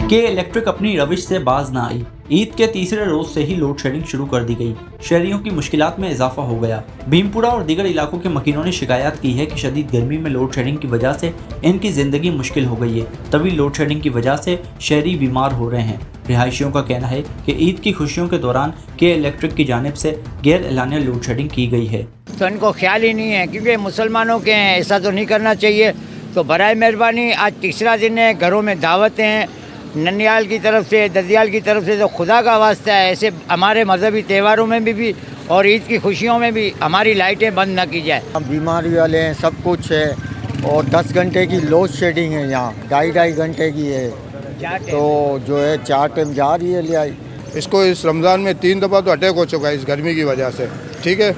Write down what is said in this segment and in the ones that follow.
के इलेक्ट्रिक अपनी रविश से बाज न आई। ईद के तीसरे रोज से ही लोड शेडिंग शुरू कर दी गई। शहरियों की मुश्किलात में इजाफा हो गया। भीमपुरा और दीगर इलाकों के मकीनों ने शिकायत की है कि शदीद गर्मी में लोड शेडिंग की वजह से इनकी जिंदगी मुश्किल हो गई है। तभी लोड शेडिंग की वजह से शहरी बीमार हो रहे हैं। रिहायशियों का कहना है कि ईद की खुशियों के दौरान के इलेक्ट्रिक की जानिब से गैर एलानिया लोड शेडिंग की गई है। तो इनको ख्याल ही नहीं है, क्योंकि मुसलमानों के हैं, ऐसा तो नहीं करना चाहिए। तो बराए मेहरबानी, आज तीसरा दिन है, घरों में दावतें हैं, ननियाल की तरफ से, ददियाल की तरफ से, तो खुदा का वास्ता है ऐसे हमारे मजहबी त्योहारों में भी और ईद की खुशियों में भी हमारी लाइटें बंद ना की जाए। हम बीमारी वाले हैं, सब कुछ है, और 10 घंटे की लोड शेडिंग है यहाँ, 2.5 घंटे की है, तो जो है 4 टाइम जा रही है लियाई। इसको इस रमज़ान में 3 दफ़ा तो अटैक हो चुका है इस गर्मी की वजह से, ठीक है।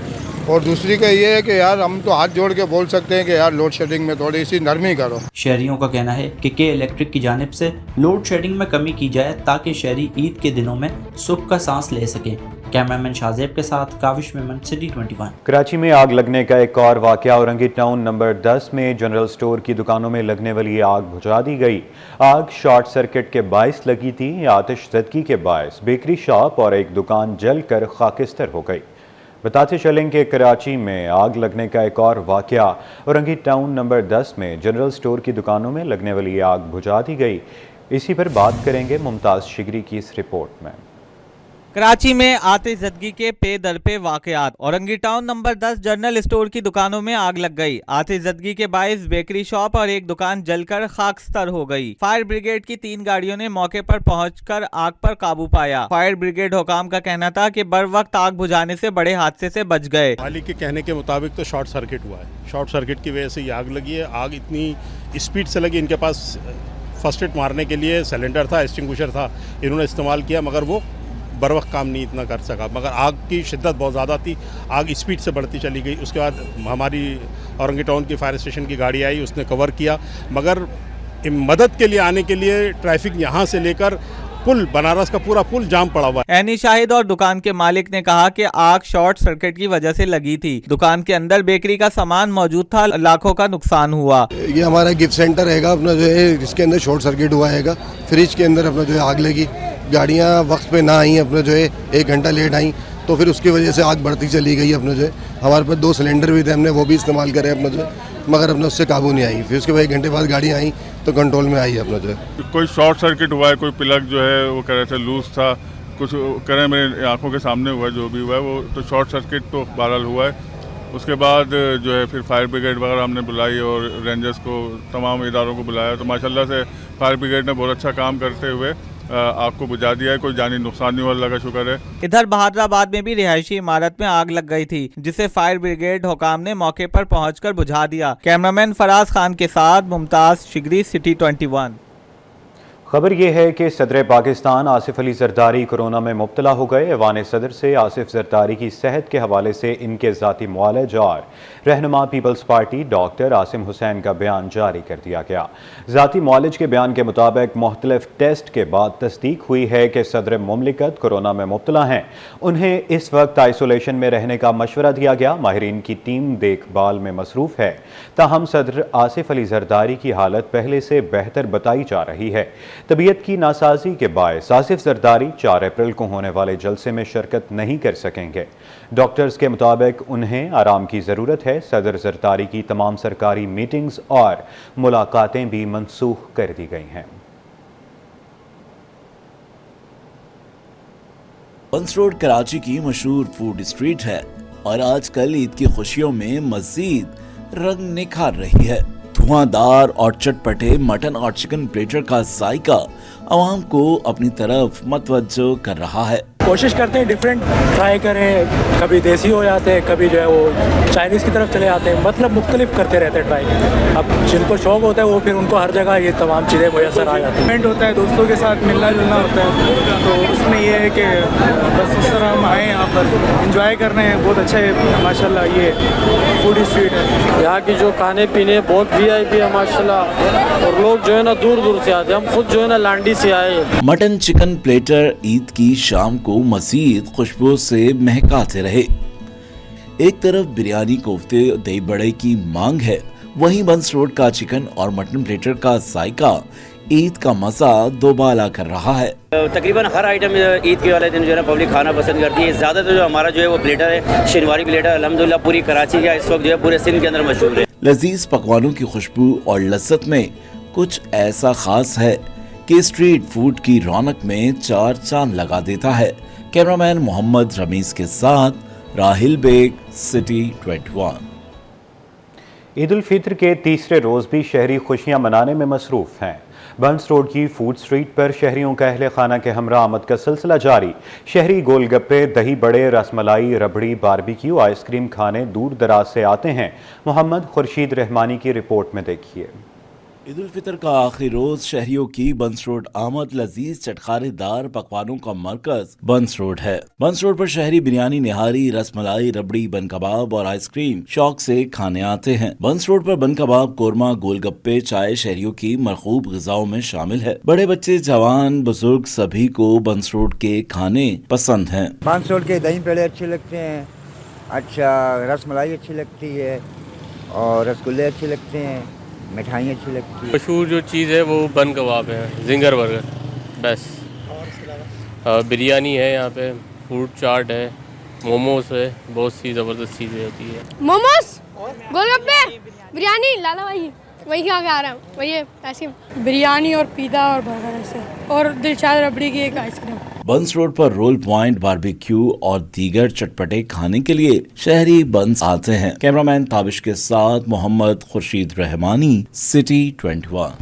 और दूसरी का ये है कि यार हम तो हाथ जोड़ के बोल सकते हैं कि यार लोड शेडिंग में थोड़ी सी नरमी करो। शहरियों का कहना है कि के इलेक्ट्रिक की जानिब से लोड शेडिंग में कमी की जाए ताकि शहरी ईद के दिनों में सुख का सांस ले सकें। कैमरामैन शाहजेब के साथ काविश मेमन, सिटी 21। कराची में आग लगने का एक और वाकया। औरंगी टाउन नंबर 10 में जनरल स्टोर की दुकानों में लगने वाली आग बुझा दी गई। आग शॉर्ट सर्किट के बायस लगी थी। आतिशज़दगी के बायस बेकरी शॉप और एक दुकान जलकर खाकिस्तर हो गई। बताते चलें कि कराची में आग लगने का एक और वाकया। औरंगी टाउन नंबर 10 में जनरल स्टोर की दुकानों में लगने वाली आग बुझा दी गई। इसी पर बात करेंगे मुमताज़ शिगरी की इस रिपोर्ट में। कराची में आतिशज़दगी के पे दर पे वाकयात। Orangi town number 10 general store की दुकानों में आग लग गई। आतिशज़दगी के बायस बेकरी शॉप और एक दुकान जलकर खाकस्तर हो गई। फायर ब्रिगेड की 3 गाड़ियों ने मौके पर पहुंचकर आग पर काबू पाया। फायर ब्रिगेड हुकाम का कहना था कि बर वक्त आग बुझाने से बड़े हादसे से बच गए। मालिक के कहने के मुताबिक तो शॉर्ट सर्किट हुआ है। शॉर्ट सर्किट की वजह से ये आग लगी है। आग इतनी स्पीड से लगी, इनके पास फर्स्ट एड मारने के लिए सिलेंडर था, एक्सटिंग्विशर था, इन्होंने इस्तेमाल किया, मगर वो बर वक्त काम नहीं इतना कर सका। मगर आग की शिद्दत बहुत ज़्यादा थी, आग स्पीड से बढ़ती चली गई। उसके बाद हमारी औरंगी टाउन की फायर स्टेशन की गाड़ी आई, उसने कवर किया, मगर मदद के लिए आने के लिए ट्रैफिक यहाँ से लेकर पुल, बनारस का पूरा पुल जाम पड़ा हुआ है। एनी शाहिद और दुकान के मालिक ने कहा कि आग शॉर्ट सर्किट की वजह से लगी थी। दुकान के अंदर बेकरी का सामान मौजूद था, लाखों का नुकसान हुआ। ये हमारा गिफ्ट सेंटर हैगा अपना, जो है इसके अंदर शॉर्ट सर्किट हुआ हैगा। फ्रिज के अंदर अपना जो है आग लगी। गाड़ियाँ वक्त पे ना आई, अपना जो है 1 घंटा लेट आई, तो फिर उसकी वजह से आग बढ़ती चली गई। अपना जो है हमारे पास 2 सिलेंडर भी थे, हमने वो भी इस्तेमाल करे अपना जो है, मगर अपने उससे काबू नहीं आई। फिर उसके बाद 1 घंटे बाद गाड़ी आई तो कंट्रोल में आई अपना जो है। कोई शॉर्ट सर्किट हुआ है, कोई प्लग जो है वो कह रहे थे लूज था, कुछ कह रहे हैं मेरे आंखों के सामने हुआ है, जो भी हुआ है वो तो शॉर्ट सर्किट तो बहरहाल हुआ है। उसके बाद जो है फिर फायर ब्रिगेड वगैरह हमने बुलाई और रेंजर्स को, तमाम इदारों को बुलाया, तो माशाल्लाह से फायर ब्रिगेड ने बहुत अच्छा काम करते हुए आग को बुझा दिया है। कोई जानी नुकसान नहीं हुआ, अल्लाह का शुक्र है। इधर बहादुराबाद में भी रिहायशी इमारत में आग लग गई थी, जिसे फायर ब्रिगेड हुकाम ने मौके पर पहुंचकर बुझा दिया। कैमरामैन फराज खान के साथ मुमताज शिगरी, सिटी 21। खबर यह है कि सदर पाकिस्तान आसिफ अली जरदारी कोरोना में मुब्तला हो गए। ऐवान सदर से आसिफ जरदारी की सेहत के हवाले से इनके ज़ाती मुआलज और रहनुमा Peoples Party doctor Asim Hussain का बयान जारी कर दिया गया। ज़ाती मुआलज के बयान के मुताबिक मुख्तलिफ टेस्ट के बाद तस्दीक हुई है कि सदर मुमलिकत कोरोना में मुब्तला हैं। उन्हें इस वक्त आइसोलेशन में रहने का मशवरा दिया गया। माहिरीन की टीम देखभाल में मसरूफ़ है। ताहम सदर आसिफ अली जरदारी की हालत पहले से बेहतर बताई जा रही है। तबीयत की नासाजी के बायस आसिफ जरदारी 4 अप्रैल को होने वाले जलसे में शिरकत नहीं कर सकेंगे। डॉक्टर्स के मुताबिक उन्हें आराम की ज़रूरत है। सदर जरदारी की तमाम सरकारी मीटिंग्स और मुलाकातें भी मनसूख कर दी गई हैं। बंस रोड कराची की मशहूर फूड स्ट्रीट है और आजकल ईद की खुशियों में मजीद रंग निखार रही है। धुआंधार और चटपटे मटन और चिकन प्लेटर का जायका आवाम को अपनी तरफ मतवज्जो कर रहा है। कोशिश करते हैं डिफरेंट ट्राई करें, कभी देसी हो जाते हैं, कभी जो है वो चाइनीज़ की तरफ चले जाते हैं, मतलब मुख्तलिफ करते रहते हैं ट्राई। अब जिनको शौक होता है वो फिर उनको हर जगह ये तमाम चीज़ें मुयसर आ जाती हैं। इवेंट होता है, दोस्तों के साथ मिलना जुलना होता है, तो उसमें ये है कि बस इस तरह हम आए यहाँ पर इंजॉय कर रहे हैं। बहुत अच्छा है माशाल्लाह, ये फूड स्ट्रीट है। यहाँ की जो खाने पीने बहुत VIP है माशाल्लाह, और लोग जो है ना दूर दूर से आते हैं। हम खुद जो है ना लांडी से आए। मटन चिकन प्लेटर ईद की शाम को मजीद खुशबू से महकाते रहे। एक तरफ बिरयानी, कोफ्ते, दही बड़े की मांग है, वहीं बंस रोड का चिकन और मटन प्लेटर का जायका ईद का मजा दोबाला कर रहा है। तकरीबन हर आइटम ईद के वाले दिन जो है ना पब्लिक खाना पसंद करती है। ज़्यादातर जो हमारा जो है वो प्लेटर है शनिवारी प्लेटर, अल्हम्दुलिल्लाह पूरी कराची का इस वक्त जो है पूरे सिंध के अंदर मशहूर है। लजीज पकवानों की खुशबू और लज्जत में कुछ ऐसा खास है कि स्ट्रीट फूड की रौनक में चार चांद लगा देता है। कैमरामैन मोहम्मद रमीज के साथ राहिल बेग, सिटी 21। ईद उल फित्र के तीसरे रोज़ भी शहरी खुशियां मनाने में मसरूफ़ हैं। बंस रोड की फूड स्ट्रीट पर शहरियों का अहले खाना के हमरा आमद का सिलसिला जारी। शहरी गोलगप्पे, दही बड़े, रसमलाई, रबड़ी, बारबेक्यू, आइसक्रीम खाने दूर दराज से आते हैं। मोहम्मद खुर्शीद रहमानी की रिपोर्ट में देखिए। ईद उल फितर का आखिरी रोज शहरियों की बंस रोड आमद लजीज चटखारेदार पकवानों का मरकज बंस रोड है। बंस रोड पर शहरी बिरयानी, निहारी, रसमलाई, रबड़ी, बन कबाब और आइसक्रीम शौक से खाने आते हैं। बंस रोड पर बन कबाब, कोरमा, गोलगप्पे, चाय शहरियों की मरखूब ग़िज़ाओं में शामिल है। बड़े बच्चे, जवान, बुजुर्ग सभी को बंस रोड के खाने पसंद हैं। बंस रोड के दही पेड़े अच्छे लगते हैं, अच्छा रसमलाई अच्छी लगती है और रसगुल्ले अच्छे लगते हैं, मिठाई अच्छी लगती है। मशहूर जो चीज़ है वो बन कबाब है, जिंगर बर्गर बस, बिरयानी है, यहाँ पे फूड चाट है, मोमोस है, बहुत सी ज़बरदस्त चीज़ें होती है। मोमोस, गोलगप्पे, बिरयानी, लाला भाई वही खा के आ रहा हूँ, वही ऐसे बिरयानी और पिज़्ज़ा और बर्गर ऐसे और दिलशाद रबड़ी की एक आइसक्रीम। बंस रोड पर रोल पॉइंट, बारबेक्यू और दीगर चटपटे खाने के लिए शहरी बंस आते हैं। कैमरामैन ताबिश के साथ मोहम्मद खुर्शीद रहमानी, सिटी 21।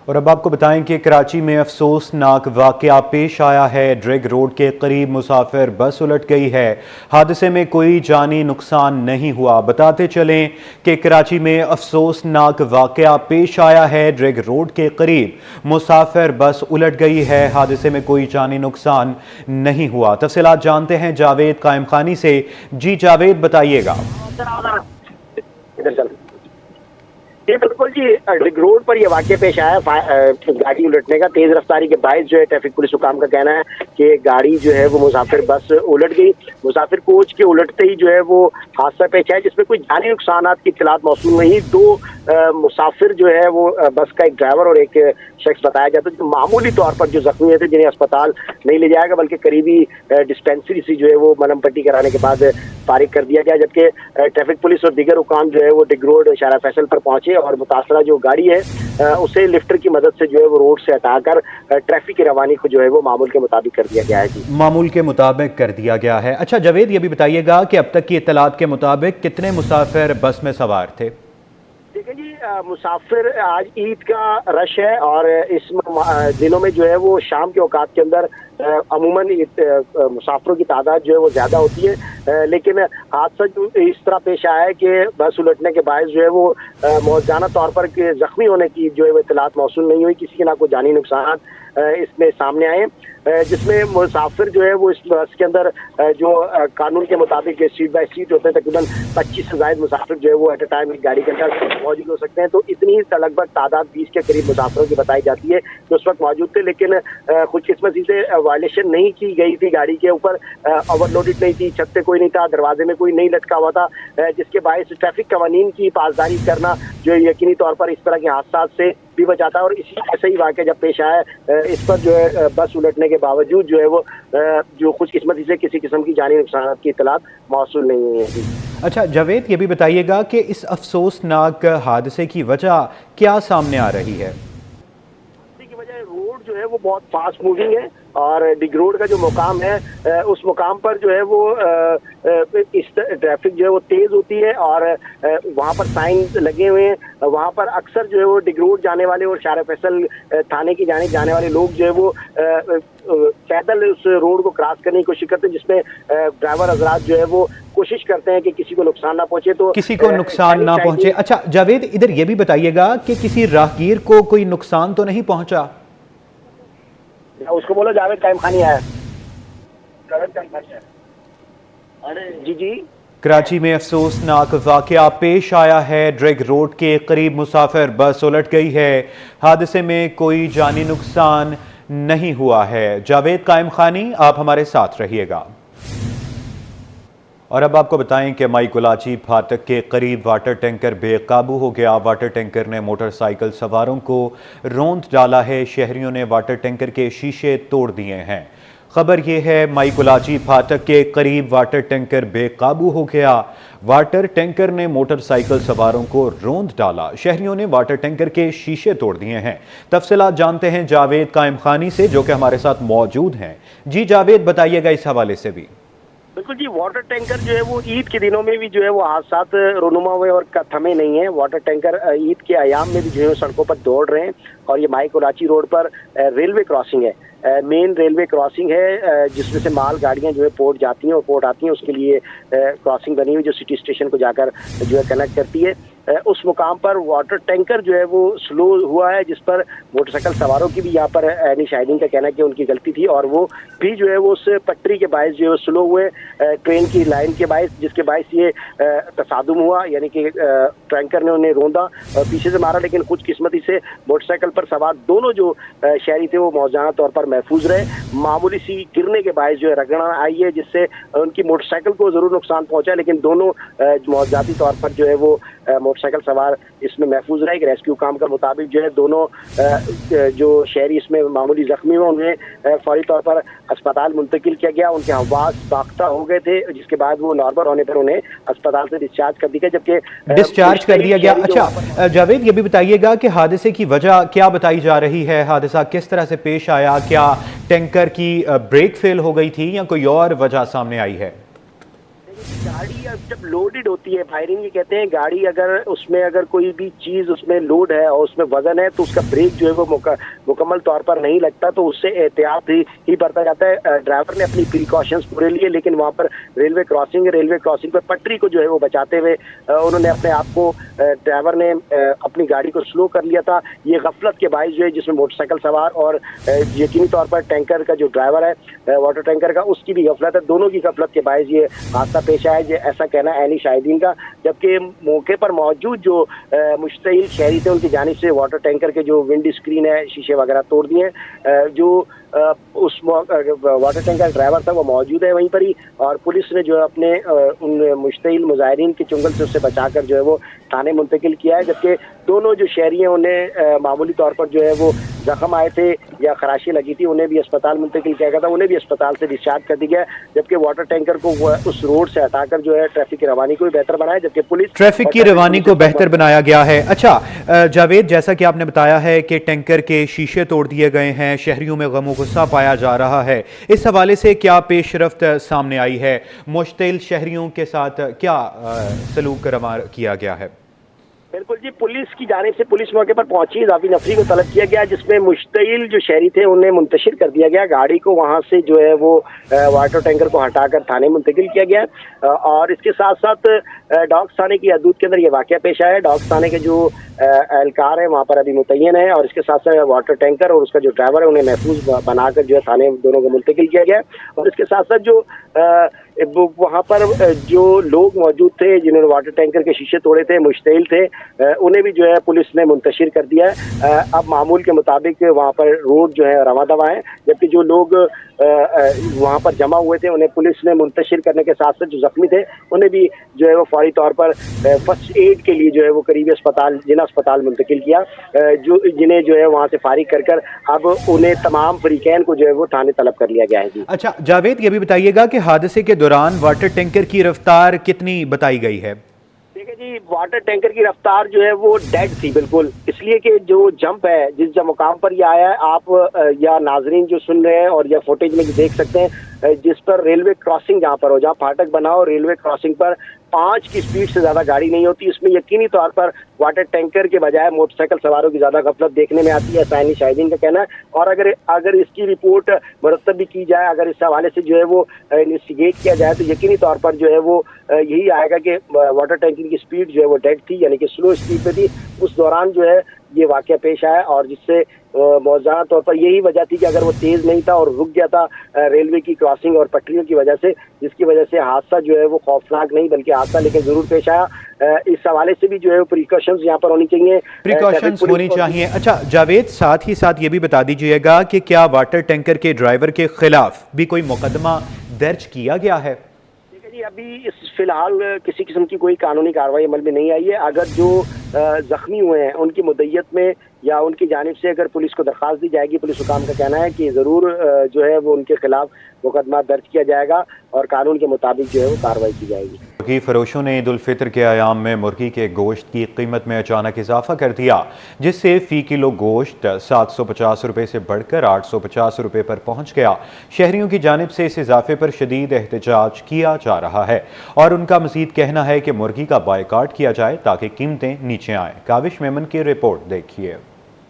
और अब आपको बताएं कि कराची में अफसोसनाक वाकया पेश आया है। ड्रैग रोड के करीब मुसाफिर बस उलट गई है। हादसे में कोई जानी नुकसान नहीं हुआ। बताते चलें कि कराची में अफसोसनाक वाकया पेश आया है। ड्रैग रोड के करीब मुसाफिर बस उलट गई है। हादसे में कोई जानी नुकसान नहीं हुआ। तफसीलात जानते हैं जावेद कायम खानी से। जी जावेद, बताइएगा। जी बिल्कुल जी, ड्रैग रोड पर यह वाक़या पेश आया गाड़ी उलटने का। तेज रफ्तारी के बायस जो है ट्रैफिक पुलिस हुकाम का कहना है कि गाड़ी जो है वो मुसाफिर बस उलट गई। मुसाफिर कोच के उलटते ही जो है वो हादसा पेश आया जिसमें कोई जानी नुकसानात की इत्तलात मौसूल नहीं। दो मुसाफिर जो है वो बस का एक ड्राइवर और एक शख्स बताया जाता है जो मामूली तौर पर जो जख्मी हुए थे, जिन्हें अस्पताल नहीं ले जाएगा बल्कि करीबी डिस्पेंसरी से जो है वो मलम पट्टी कराने के बाद फारिग कर दिया गया। जबकि ट्रैफिक पुलिस और दीगर हुकाम जो है वो ड्रैग रोड शारा फैसल पर पहुंचे और मुतासरा जो गाड़ी है उसे लिफ्टर की मदद से जो है वो रोड से हटाकर ट्रैफिक की रवानी को जो है वो मामूल के मुताबिक कर दिया गया है। जी मामूल के मुताबिक कर दिया गया है। अच्छा जावेद, ये भी बताइएगा कि अब तक की इत्तलात के मुताबिक कितने मुसाफिर बस में सवार थे? देखिए जी, मुसाफिर आज ईद का रश है और इस दिनों में जो है वो शाम के औकात के अंदर अमूमन मुसाफिरों की तादाद जो है वो ज़्यादा होती है। लेकिन हादसा जो इस तरह पेश आया है कि बस उलटने के बायस जो है वो मौजाना तौर पर के ज़ख्मी होने की जो है वो इत्तलात मौसूल नहीं हुई। किसी के ना कोई जानी नुकसान इसमें सामने आए, जिसमें मुसाफिर जो है वो इस बस के अंदर जो कानून के मुताबिक सीट बाय सीट होते हैं तकरीबन 25 से ज़ायद मुसाफिर जो है वो एट ए टाइम एक गाड़ी के अंदर मौजूद हो सकते हैं। तो इतनी लगभग तादाद 20 के करीब मुसाफिरों की बताई जाती है जो उस वक्त मौजूद थे। लेकिन खुशकिस्मती से वायलेशन नहीं की गई थी, गाड़ी के ऊपर ओवरलोडेड नहीं थी, छत पे कोई नहीं था, दरवाजे में कोई नहीं लटका हुआ था, जिसके बायस ट्रैफिक कवानीन की पासदारी करना जो यकीनी तौर पर इस तरह के हादसा से भी बचाता है। और इसी ऐसा ही वाक़या जब पेश आया इस पर जो है बस उलटने के बावजूद जो है वो जो खुशकिस्मती से किसी किस्म की जानी नुकसान की इत्तलात मौसूल नहीं हुई है। अच्छा जावेद, ये भी बताइएगा कि इस अफसोसनाक हादसे की वजह क्या सामने आ रही है? रोड जो है वो बहुत फास्ट मूविंग है और ड्रैग रोड का जो मुकाम है उस मुकाम पर जो है वो इस ट्रैफिक जो है वो तेज़ होती है और वहाँ पर साइन लगे हुए हैं। वहाँ पर अक्सर जो है वो ड्रैग रोड जाने वाले और शारा फैसल थाने की जाने वाले लोग जो है वो पैदल उस रोड को क्रॉस करने की कोशिश करते हैं, जिसमें ड्राइवर हजरात जो है वो कोशिश करते हैं कि किसी को नुकसान ना पहुंचे। तो किसी को नुकसान ना पहुंचे। अच्छा जावेद, इधर ये भी बताइएगा कि किसी राहगीर को कोई नुकसान तो नहीं पहुंचा? उसको बोलो जावेद कायम खानी है। अरे जी कराची में अफसोसनाक वाकया पेश आया है। ड्रैग रोड के करीब मुसाफिर बस उलट गई है। हादसे में कोई जानी नुकसान नहीं हुआ है। जावेद कायम खानी, आप हमारे साथ रहिएगा। और अब आपको बताएं कि माईकुलाची फाटक के करीब वाटर टैंकर बेकाबू हो गया। वाटर टैंकर ने मोटरसाइकिल सवारों को रौंद डाला है। शहरियों ने वाटर टैंकर के शीशे तोड़ दिए हैं। खबर यह है, माईकुलाची फाटक के करीब वाटर टैंकर बेकाबू हो गया। वाटर टैंकर ने मोटरसाइकिल सवारों को रौंद डाला। शहरियों ने वाटर टैंकर के शीशे तोड़ दिए हैं। तफसीलात जानते हैं जावेद कायम खानी से, जो कि हमारे साथ मौजूद हैं। जी जावेद, बताइएगा इस हवाले से भी। बिल्कुल जी, वाटर टैंकर जो है वो ईद के दिनों में भी जो है वो हादसात रोनुमा हुए और थमे नहीं है। वाटर टैंकर ईद के अयाम में भी जो है सड़कों पर दौड़ रहे हैं। और ये माईकुलाची रोड पर रेलवे क्रॉसिंग है, मेन रेलवे क्रॉसिंग है, जिसमें से माल गाड़ियां जो है पोर्ट जाती हैं और पोर्ट आती हैं। उसके लिए क्रॉसिंग बनी हुई जो सिटी स्टेशन को जाकर जो है कनेक्ट करती है। उस मुकाम पर वाटर टैंकर जो है वो स्लो हुआ है, जिस पर मोटरसाइकिल सवारों की भी यहाँ पर एनी शाहिदीन का कहना है कि उनकी गलती थी और वो भी जो है वो उस पटरी के बायस जो है स्लो हुए, ट्रेन की लाइन के बायस, जिसके बायस ये तसादुम हुआ, यानी कि टैंकर ने उन्हें रोंदा और पीछे से मारा। लेकिन कुछ किस्मती से मोटरसाइकिल पर सवार दोनों जो शहरी थे वो मौजाना तौर पर महफूज रहे। मामूली सी गिरने के बायस जो है रगड़ा आई है, जिससे उनकी मोटरसाइकिल को जरूर नुकसान पहुंचा, लेकिन दोनों मौजाती तौर पर जो है वो मोटरसाइकिल सवार इसमें महफूज रहे। रेस्क्यू काम के मुताबिक जो है दोनों जो शहरी इसमें मामूली जख्मी हुए उन्हें फौरी तौर पर अस्पताल मुंतकिल किया गया। उनके हवास बाख्ता हो गए थे, जिसके बाद वो नॉर्मल होने पर उन्हें अस्पताल से डिस्चार्ज कर दिया, जबकि डिस्चार्ज कर दिया गया। अच्छा जावेद, ये भी बताइएगा कि हादसे की वजह क्या बताई जा रही है? हादसा किस तरह से पेश आया? क्या टैंकर की ब्रेक फेल हो गई थी या कोई और वजह सामने आई है? गाड़ी जब लोडेड होती है, फायरिंग ये कहते हैं, गाड़ी अगर उसमें अगर कोई भी चीज उसमें लोड है और उसमें वजन है तो उसका ब्रेक जो है वो मुकम्मल तौर पर नहीं लगता, तो उससे एहतियात ही बरता जाता है। ड्राइवर ने अपनी प्रिकॉशंस पूरे लिए, लेकिन वहाँ पर रेलवे क्रॉसिंग पर पटरी को जो है वो बचाते हुए उन्होंने अपने आप को, ड्राइवर ने अपनी गाड़ी को स्लो कर लिया था। ये गफलत के बायस जो है, जिसमें मोटरसाइकिल सवार और यकीनी तौर पर टैंकर का जो ड्राइवर है वाटर टैंकर का, उसकी भी गफलत है। दोनों की गफलत के बायस ये हादसा पेश आया, ऐसा कहना है एनी शाहिदीन का। जबकि मौके पर मौजूद जो मुश्तइल शहरी थे, उनकी जानिब से वाटर टैंकर के जो विंड स्क्रीन है, शीशे वगैरह तोड़ दिए। जो उस वाटर टैंकर ड्राइवर था वो मौजूद है वहीं पर ही, और पुलिस ने जो है अपने उन मुश्तइल मुजाहिरीन के चुंगल से उससे बचाकर जो है वो थाने मुंतकिल किया है। जबकि दोनों जो शहरी हैं उन्हें मामूली तौर पर जो है वो जख्म आए थे या खराशी लगी थी, उन्हें भी अस्पताल मुंतकिल किया गया था, उन्हें भी अस्पताल से डिस्चार्ज कर दिया। जबकि वाटर टैंकर को उस रोड से हटाकर जो है ट्रैफिक की रवानी को भी बेहतर बनाया, जबकि पुलिस ट्रैफिक की रवानी को बेहतर बनाया गया है। अच्छा जावेद, जैसा कि आपने बताया है कि टैंकर के शीशे तोड़ दिए गए हैं, शहरियों में गम गुस्सा पाया जा रहा है, इस हवाले से क्या पेशरफ्त सामने आई है? मुश्तिल शहरियों के साथ क्या सलूक रवा किया गया है? बिल्कुल जी, पुलिस की जानिब से पुलिस मौके पर पहुंची, इजाफी नफरी को तलब किया गया, जिसमें मुश्तइल जो शहरी थे उन्हें मुंतशिर कर दिया गया। गाड़ी को वहां से जो है वो वाटर टैंकर को हटाकर थाने मुंतकिल किया गया। और इसके साथ साथ डॉग्स थाने की हदूद के अंदर ये वाकया पेश आया है। डॉग्स थाने के जो एहलकार है वहाँ पर अभी मुतय्यन है, और इसके साथ साथ वाटर टैंकर और उसका जो ड्राइवर है उन्हें महफूज बनाकर जो है थाने दोनों को मुंतकिल किया गया। और इसके साथ साथ जो वहाँ पर जो लोग मौजूद थे जिन्होंने वाटर टैंकर के शीशे तोड़े थे, मुश्तइल थे, उन्हें भी जो है पुलिस ने मुंतशिर कर दिया है। अब मामूल के मुताबिक वहाँ पर रोड जो है रवा दवा है, जबकि जो लोग वहाँ पर जमा हुए थे उन्हें पुलिस ने मुंतशिर करने के साथ साथ जो जख्मी थे उन्हें भी जो है वो फौरी तौर पर फर्स्ट एड के लिए जो है वो करीबी अस्पताल जिला अस्पताल मुंतकिल किया, जो जिन्हें जो है वहाँ से फारिग कर अब उन्हें तमाम फरीकैन को जो है वो थाने तलब कर लिया गया है। जी अच्छा जावेद, ये भी बताइएगा कि हादसे के दौरान वाटर टैंकर की रफ्तार कितनी बताई गई है? देखिए जी, वाटर टैंकर की रफ्तार जो है वो डेड थी बिल्कुल, इसलिए कि जो जंप है जिस मुकाम पर ये आया है, आप या नाजरीन जो सुन रहे हैं और या फुटेज में देख सकते हैं, जिस पर रेलवे क्रॉसिंग जहाँ पर हो, जहाँ फाटक बना हो, रेलवे क्रॉसिंग पर 5 की स्पीड से ज्यादा गाड़ी नहीं होती। इसमें यकीनी तौर पर वाटर टैंकर के बजाय मोटरसाइकिल सवारों की ज्यादा गफलत देखने में आती है, साइनी शाहिदीन का कहना है। और अगर इसकी रिपोर्ट मुरतब भी की जाए, अगर इस हवाले से जो है वो इन्वेस्टिगेट किया जाए, तो यकीनी तौर पर जो है वो यही आएगा कि वाटर टैंकर की स्पीड जो है वो डेड थी, यानी कि स्लो स्पीड पे थी। उस दौरान जो है ये वाकया पेश आया, और जिससे मौजूदा तौर पर यही वजह थी कि अगर वो तेज नहीं था और रुक गया था रेलवे की क्रॉसिंग और पटरियों की वजह से, जिसकी वजह से हादसा जो है वो खौफनाक नहीं बल्कि हादसा लेकिन जरूर पेश आया। इस हवाले से भी जो है प्रिकॉशंस यहाँ पर होनी चाहिए, प्रिकॉशंस होनी चाहिए। अच्छा जावेद, साथ ही साथ ये भी बता दीजिएगा कि क्या वाटर टैंकर के ड्राइवर के खिलाफ भी कोई मुकदमा दर्ज किया गया है? अभी इस फिलहाल किसी किस्म की कोई कानूनी कार्रवाई अमल में नहीं आई है। अगर जो जख्मी हुए हैं उनकी मुद्दत में या उनकी जानिब से अगर पुलिस को दरख्वास्त दी जाएगी, पुलिस हुकाम का कहना है कि ज़रूर जो है वो उनके खिलाफ मुकदमा दर्ज किया जाएगा और कानून के मुताबिक जो है वो कार्रवाई की जाएगी। मुर्गी फरोशों ने ईद उल फितर के अयाम में मुर्गी के गोश्त की कीमत में अचानक इजाफा कर दिया, जिससे फ़ी किलो गोश्त 750 रुपये से बढ़कर 850 रुपये पर पहुँच गया। शहरियों की जानिब से इस इजाफे पर शदीद एहतजाज किया जा रहा है और उनका मज़ीद कहना है कि मुर्गी का बायकाट किया जाए ताकि कीमतें नीचे आएँ। काविश मेमन की रिपोर्ट देखिए।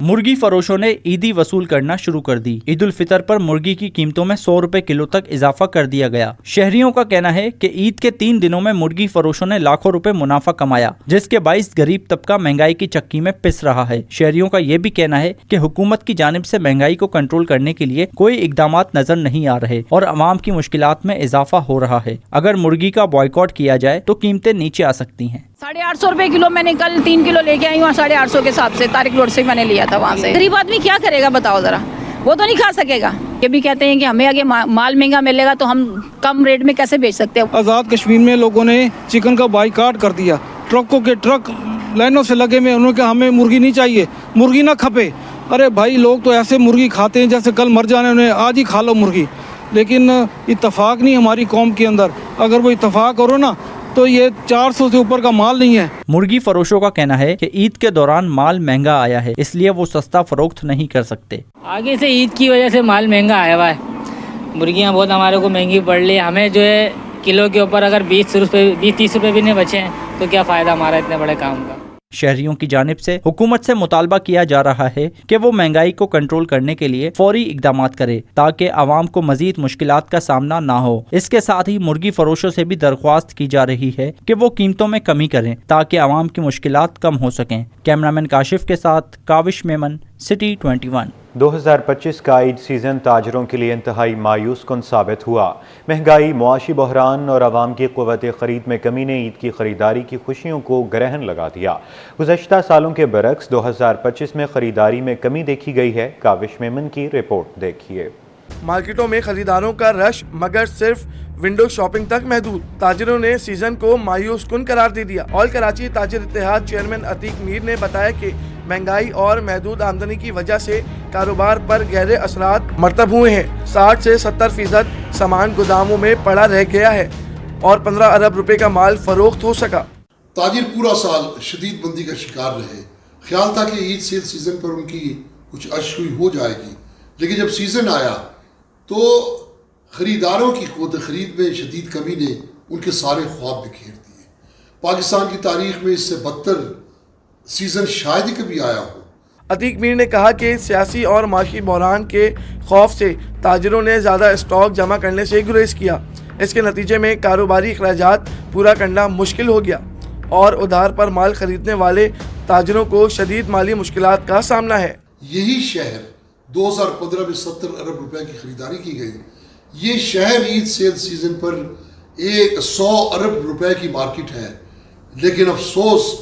मुर्गी फरोशों ने ईदी वसूल करना शुरू कर दी। ईद उल फितर पर मुर्गी की कीमतों में 100 रुपए किलो तक इजाफा कर दिया गया। शहरियों का कहना है कि ईद के 3 दिनों में मुर्गी फरोशों ने लाखों रुपए मुनाफा कमाया, जिसके बाइस गरीब तबका महंगाई की चक्की में पिस रहा है। शहरियों का ये भी कहना है कि हुकूमत की जानिब से महंगाई को कंट्रोल करने के लिए कोई इकदामात नजर नहीं आ रहे और अवाम की मुश्किलात में इजाफा हो रहा है। अगर मुर्गी का बॉयकॉट किया जाए तो कीमतें नीचे आ सकती हैं। 850 रुपए किलो मैंने कल 3 किलो लेके आई हूँ, 850 के हिसाब से तारिक रोड से मैंने लिया था वहाँ से। गरीब आदमी क्या करेगा बताओ जरा, वो तो नहीं खा सकेगा। ये भी कहते हैं कि हमें आगे माल महंगा मिलेगा तो हम कम रेट में कैसे बेच सकते हैं। आज़ाद कश्मीर में लोगों ने चिकन का बाइकाट कर दिया, ट्रकों के ट्रक लाइनों से लगे हुए, उन्होंने कहा हमें मुर्गी नहीं चाहिए, मुर्गी ना खपे। अरे भाई लोग तो ऐसे मुर्गी खाते हैं जैसे कल मर जाने, उन्हें आज ही खा लो मुर्गी। लेकिन इत्तफाक नहीं हमारी कौम के अंदर, अगर वो इत्तफाक करो ना तो ये 400 से ऊपर का माल नहीं है। मुर्गी फरोशों का कहना है कि ईद के दौरान माल महंगा आया है, इसलिए वो सस्ता फरोख्त नहीं कर सकते। आगे से ईद की वजह से माल महंगा आया हुआ है, मुर्गियाँ बहुत हमारे को महंगी पड़ रही है। हमें जो है किलो के ऊपर अगर 20-30 रुपये भी नहीं बचे हैं तो क्या फ़ायदा हमारा इतने बड़े काम का। शहरियों की जानिब से हुकूमत से मुतालबा किया जा रहा है कि वो महंगाई को कंट्रोल करने के लिए फौरी इकदामात करे ताकि आवाम को मजीद मुश्किलात का सामना ना हो। इसके साथ ही मुर्गी फरोशों से भी दरख्वास्त की जा रही है कि वो कीमतों में कमी करें ताकि आवाम की मुश्किलात कम हो सकें। कैमरामैन काशिफ के साथ काविश मेमन, सिटी 21। 2025 का ईद सीज़न ताजरों के लिए इंतहाई मायूस कुन साबित हुआ। महंगाई, मुआशी बहरान और आवाम की क़ुव्वत ख़रीद में कमी ने ईद की ख़रीदारी की खुशियों को ग्रहण लगा दिया। गुज़श्ता सालों के बरक्स 2025 में ख़रीदारी में कमी देखी गई है। काविश मेमन की रिपोर्ट देखिए। मार्केटों में खरीदारों का रश मगर सिर्फ विंडो शॉपिंग तक महदूद। ताजिरों ने सीजन को मायूस कुन करार दे दिया। ऑल कराची ताजिर इत्तेहाद चेयरमैन अतीक मीर ने बताया कि महंगाई और महदूद आमदनी की वजह से कारोबार पर गहरे असरात मरतब हुए हैं। 60 से 70% सामान गोदामों में पड़ा रह गया है और 15 अरब रुपए का माल फरोख्त हो सका। ताजिर पूरा साल शदीद मंदी का शिकार रहे। ख्याल था कि ईद सेल सीजन पर उनकी कुछ अशुई हो जाएगी, लेकिन जब सीजन आया तो खरीदारों की क़ुव्वत ख़रीद में शदीद कमी ने उनके सारे ख्वाब बिखेर दिए। पाकिस्तान की तारीख में इससे बदतर सीजन शायद ही कभी आया हो। अतीक मीर ने कहा कि सियासी और माशी बहरान के खौफ से ताजिरों ने ज़्यादा स्टॉक जमा करने से गुरेज किया। इसके नतीजे में कारोबारी अखराजात पूरा करना मुश्किल हो गया और उधार पर माल खरीदने वाले ताजिरों को शदीद माली मुश्किलात का सामना है। यही शहर 2015 में 70 अरब रुपए की खरीदारी की गई। ये शहर ईद सेल सीजन पर 100 अरब रुपए की मार्केट है, लेकिन अफसोस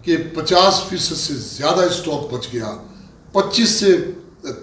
कि 50% से ज़्यादा स्टॉक बच गया। 25 से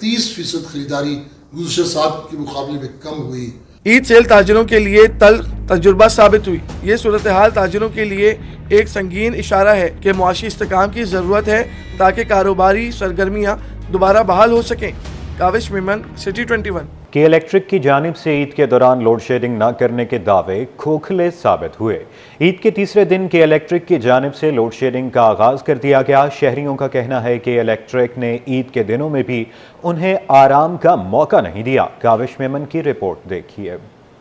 30% खरीदारी गुज़श्ता साल के मुकाबले में कम हुई। ईद सेल ताजिरों के लिए तल तजुर्बा साबित हुई। ये सूरत हाल ताजिरों के लिए एक संगीन इशारा है कि मुआशी इस्तेकाम की ज़रूरत है ताकि कारोबारी सरगर्मियाँ दोबारा बहाल हो सकें। काविश मेमन, सिटी 21। के इलेक्ट्रिक की जानिब से ईद के दौरान लोड शेडिंग न करने के दावे खोखले साबित हुए। ईद के तीसरे दिन के इलेक्ट्रिक की जानिब से लोड शेडिंग का आगाज़ कर दिया गया। शहरियों का कहना है कि इलेक्ट्रिक ने ईद के दिनों में भी उन्हें आराम का मौका नहीं दिया। काविश मेमन की रिपोर्ट देखिए।